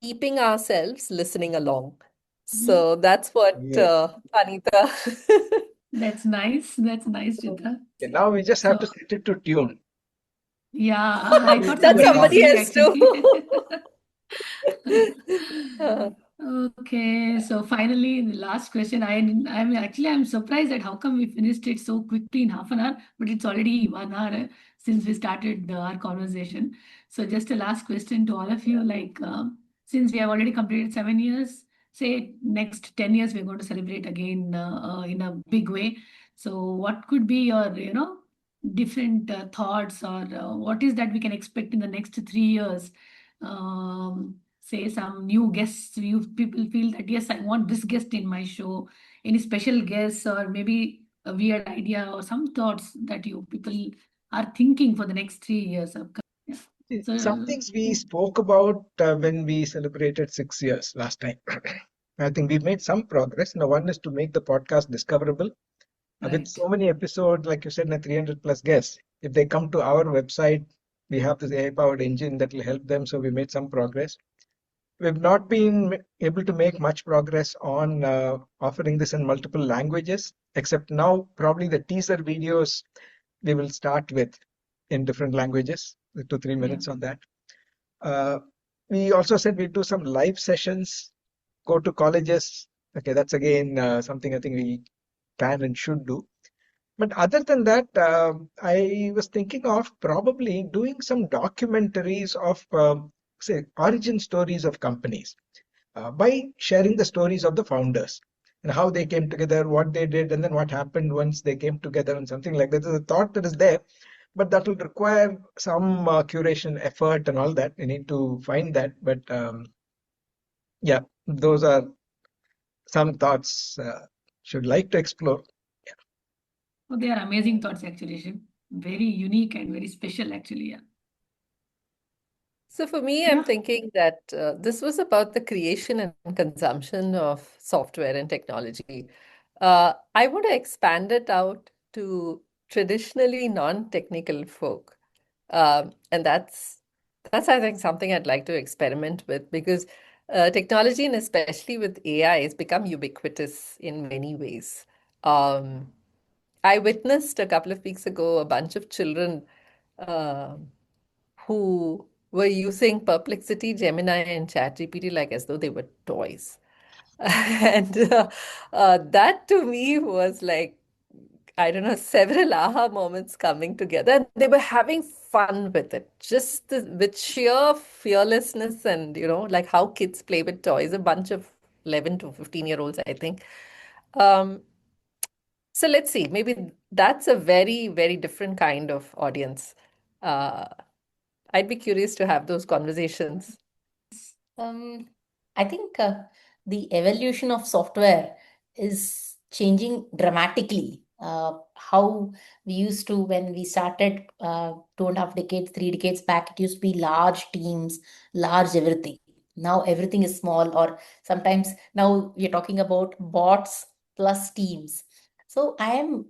keeping ourselves listening along. So that's what Yeah. Anita. That's nice. That's nice, Chitra. Okay, now we just have to So, set it to tune. yeah, I thought That somebody would somebody sing has actually. to. Okay, so finally, the last question. I'm surprised at how come we finished it so quickly in half an hour, but it's already 1 hour since we started our conversation. So just a last question to all of you, like since we have already completed 7 years, say next 10 years we're going to celebrate again in a big way. So what could be your, different thoughts, or what is that we can expect in the next 3 years? Say some new guests, you people feel that yes, I want this guest in my show, any special guests, or maybe a weird idea or some thoughts that you people are thinking for the next 3 years of yeah. Some So things we spoke about when we celebrated 6 years last time. I think we've made some progress. Now, one is to make the podcast discoverable. With right. so many episodes, like you said, 300 plus guests, if they come to our website, we have this AI-powered engine that will help them. So we made some progress. We've not been able to make much progress on offering this in multiple languages, except now probably the teaser videos we will start with in different languages, 2 3 minutes Yeah. on that. Uh, we also said we'd do some live sessions, go to colleges. Okay, that's again something I think we can and should do. But other than that, I was thinking of probably doing some documentaries of, say, origin stories of companies by sharing the stories of the founders and how they came together, what they did, and then what happened once they came together, and something like that. There's a thought that is there, but that will require some curation effort and all that. We need to find that. But yeah, those are some thoughts should like to explore. Oh, they are amazing thoughts actually, Shiv. Very unique and very special actually. Yeah. So for me, I'm Yeah. thinking that this was about the creation and consumption of software and technology. I want to expand it out to traditionally non-technical folk. And that's I think something I'd like to experiment with because technology and especially with AI has become ubiquitous in many ways. Um, I witnessed a couple of weeks ago a bunch of children um who were using Perplexity, Gemini, and ChatGPT like as though they were toys. And that to me was like, I don't know, several aha moments coming together. And they were having fun with it, just with sheer fearlessness and, like how kids play with toys, a bunch of 11 to 15-year-olds, I think. Um, so let's see, maybe that's a very, very different kind of audience. Uh, I'd be curious to have those conversations. I think the evolution of software is changing dramatically. How we used to, when we started 2.5 decades, 3 decades back, it used to be large teams, large everything. Now everything is small, or sometimes now we're talking about bots plus teams. So I am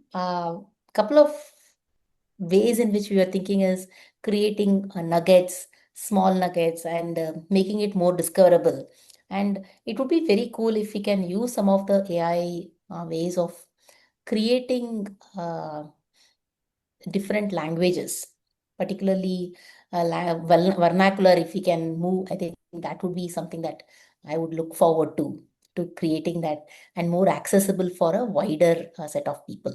couple of ways in which we are thinking is creating nuggets, small nuggets, and making it more discoverable. And it would be very cool if we can use some of the AI ways of creating different languages, particularly vernacular. If we can move, I think that would be something that I would look forward to creating that, and more accessible for a wider set of people.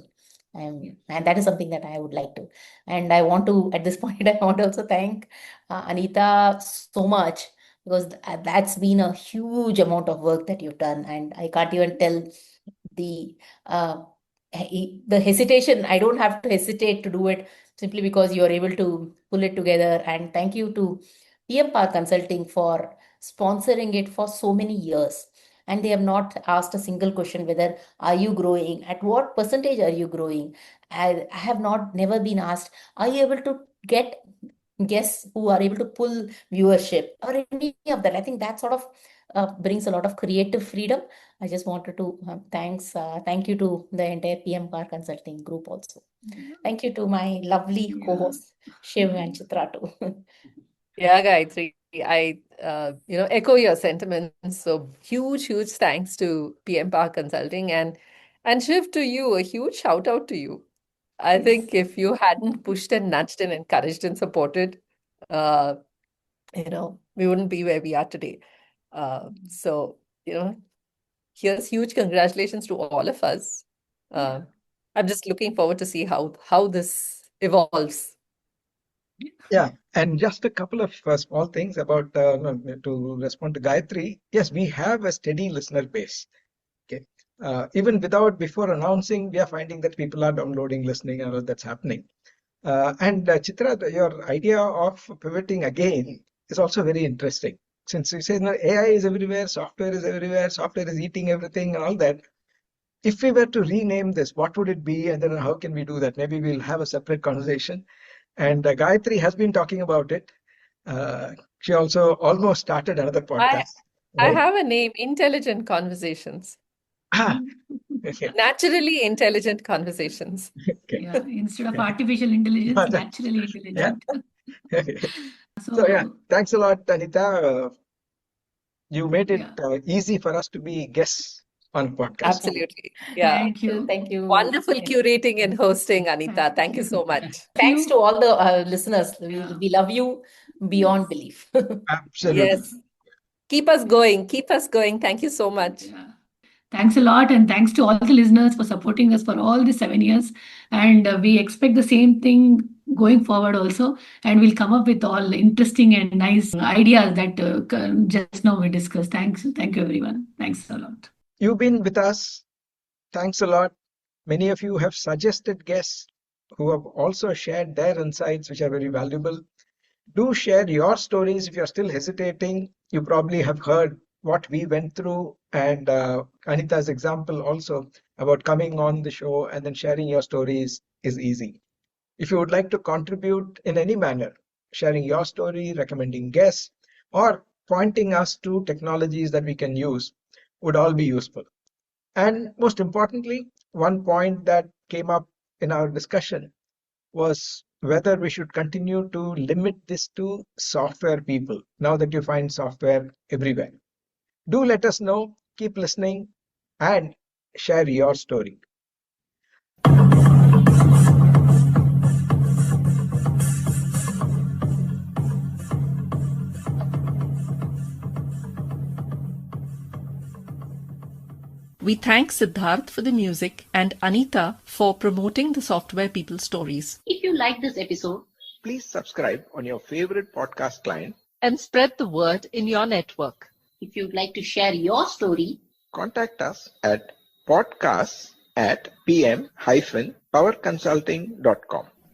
And that is something that I would like to. And I want to, at this point, I want to also thank Anita so much, because that's been a huge amount of work that you've done. And I can't even tell the uh, the hesitation. I don't have to hesitate to do it, simply because you are able to pull it together. And thank you to PM Power Consulting for sponsoring it for so many years. And they have not asked a single question whether are you growing, at what percentage are you growing. I have not never been asked, are you able to get guests who are able to pull viewership or any of that. I think that sort of brings a lot of creative freedom. I just wanted to thank you to the entire PM Power Consulting group also. Thank you to my lovely co-hosts Shiv and Chitra too. Yeah, Gayatri, I echo your sentiments. So huge, huge thanks to PM Power Consulting, and Shiv, to you, a huge shout out to you. I think if you hadn't pushed and nudged and encouraged and supported, uh, we wouldn't be where we are today. So, here's huge congratulations to all of us. I'm just looking forward to see how this evolves. Yeah, and just a couple of small things about no, to respond to Gayatri. Yes, we have a steady listener base. Okay, even before announcing, we are finding that people are downloading, listening, and all that's happening. And Chitra, your idea of pivoting again is also very interesting. Since you say no, AI is everywhere, software is eating everything, and all that. If we were to rename this, what would it be, and then how can we do that? Maybe we'll have a separate conversation. And Gayatri has been talking about it. She also almost started another I podcast, I right? have a name, Intelligent Conversations. Ah, okay, Naturally intelligent conversations. okay. Yeah, instead of artificial intelligence, naturally Yeah. intelligent. So yeah, So, thanks a lot, Anita. You made it yeah, easy for us to be guests on a podcast. Absolutely. Yeah. thank you. Thank you. Wonderful Yeah. curating and hosting, Anita. Thank you so much. Thanks You. to all the listeners. Yeah. We love you beyond belief. Absolutely. Yes. Keep us going. Keep us going. Thank you so much. Yeah. Thanks a lot, and thanks to all the listeners for supporting us for all these 7 years. And we expect the same thing going forward also. And we'll come up with all interesting and nice ideas that just now we discussed. Thank you, everyone. Thanks a lot. You've been with us. Thanks a lot. Many of you have suggested guests who have also shared their insights, which are very valuable. Do share your stories if you're still hesitating. You probably have heard what we went through, and Anita's example also about coming on the show and then sharing your stories is easy. If you would like to contribute in any manner, sharing your story, recommending guests, or pointing us to technologies that we can use, would all be useful. And most importantly, one point that came up in our discussion was whether we should continue to limit this to software people now that you find software everywhere. Do let us know, keep listening, and share your story. We thank Siddharth for the music and Anita for promoting the Software People stories. If you like this episode, Please subscribe on your favorite podcast client. And spread the word in your network. if you'd like to share your story, Contact us at podcasts@pm-powerconsulting.com.